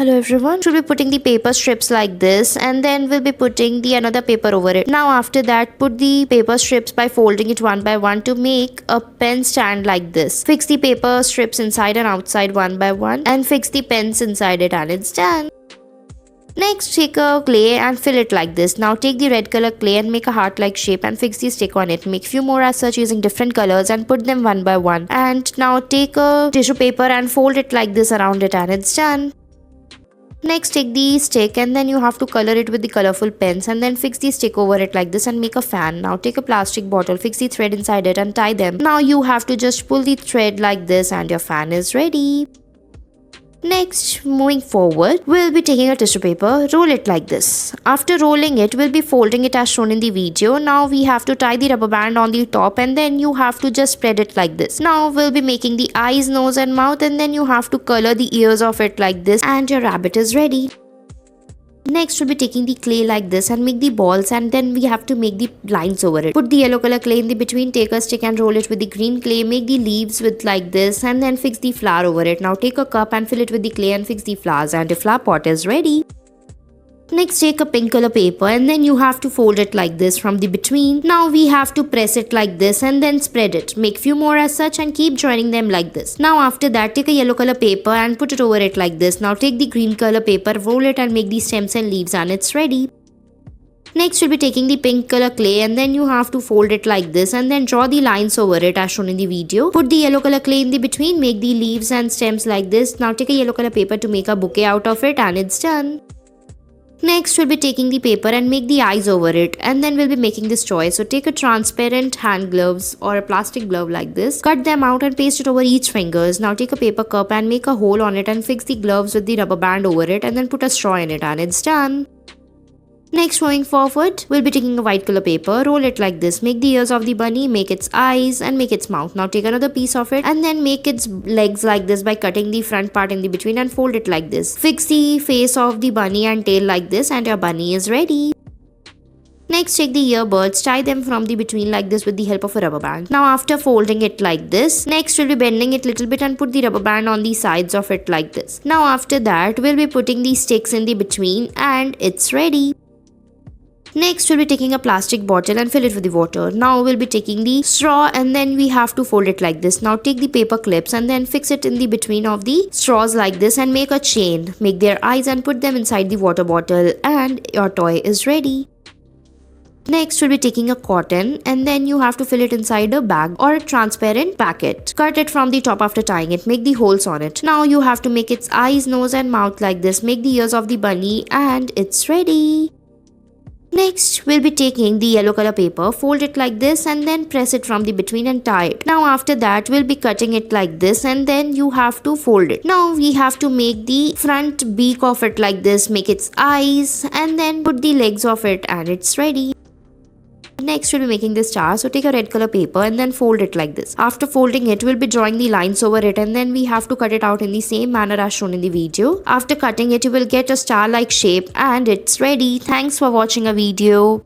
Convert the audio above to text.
Hello everyone. We'll be putting the paper strips like this, and then we'll be putting the another paper over it. Now after that, put the paper strips by folding it one by one to make a pen stand like this. Fix the paper strips inside and outside one by one, and fix the pens inside it, and it's done. Next, take a clay and fill it like this. Now take the red color clay and make a heart-like shape and fix the stick on it. Make few more as such using different colors and put them one by one. And now take a tissue paper and fold it like this around it, and it's done. Next, take the stick and then you have to color it with the colorful pens and then fix the stick over it like this and make a fan. Now take a plastic bottle, fix the thread inside it and tie them. Now you have to just pull the thread like this and your fan is ready. Next, moving forward, we'll be taking a tissue paper, roll it like this. After rolling it, we'll be folding it as shown in the video. Now we have to tie the rubber band on the top and then you have to just spread it like this. Now we'll be making the eyes, nose and mouth, and then you have to color the ears of it like this and your rabbit is ready. Next, we'll be taking the clay like this and make the balls, and then we have to make the lines over it. Put the yellow color clay in the between, take a stick and roll it with the green clay, make the leaves with like this and then fix the flower over it. Now take a cup and fill it with the clay and fix the flowers, and your flower pot is ready. Next, take a pink color paper and then you have to fold it like this from the between. Now we have to press it like this and then spread it. Make few more as such and keep joining them like this. Now after that, take a yellow color paper and put it over it like this. Now take the green color paper, roll it and make the stems and leaves, and it's ready. Next, we'll be taking the pink color clay and then you have to fold it like this and then draw the lines over it as shown in the video. Put the yellow color clay in the between, make the leaves and stems like this. Now take a yellow color paper to make a bouquet out of it, and it's done. Next, we'll be taking the paper and make the eyes over it, and then we'll be making this toy. So take a transparent hand gloves or a plastic glove like this, cut them out and paste it over each fingers. Now take a paper cup and make a hole on it and fix the gloves with the rubber band over it and then put a straw in it, and it's done. Next, moving forward, we'll be taking a white color paper, roll it like this, make the ears of the bunny, make its eyes and make its mouth. Now take another piece of it and then make its legs like this by cutting the front part in the between and fold it like this. Fix the face of the bunny and tail like this, and your bunny is ready. Next, take the earbuds, tie them from the between like this with the help of a rubber band. Now after folding it like this, next we'll be bending it little bit and put the rubber band on the sides of it like this. Now after that, we'll be putting the sticks in the between and it's ready. Next, we'll be taking a plastic bottle and fill it with the water. Now we'll be taking the straw and then we have to fold it like this. Now take the paper clips and then fix it in the between of the straws like this and make a chain. Make their eyes and put them inside the water bottle, and your toy is ready. Next, we'll be taking a cotton and then you have to fill it inside a bag or a transparent packet. Cut it from the top after tying it. Make the holes on it. Now you have to make its eyes, nose and mouth like this. Make the ears of the bunny, and it's ready. Next, we'll be taking the yellow color paper, fold it like this and then press it from the between and tie it. Now after that, we'll be cutting it like this and then you have to fold it. Now we have to make the front beak of it like this, make its eyes and then put the legs of it, and it's ready. Next, we'll be making this star. So take a red color paper and then fold it like this. After folding it, we'll be drawing the lines over it and then we have to cut it out in the same manner as shown in the video. After cutting it, you will get a star-like shape and it's ready. Thanks for watching a video.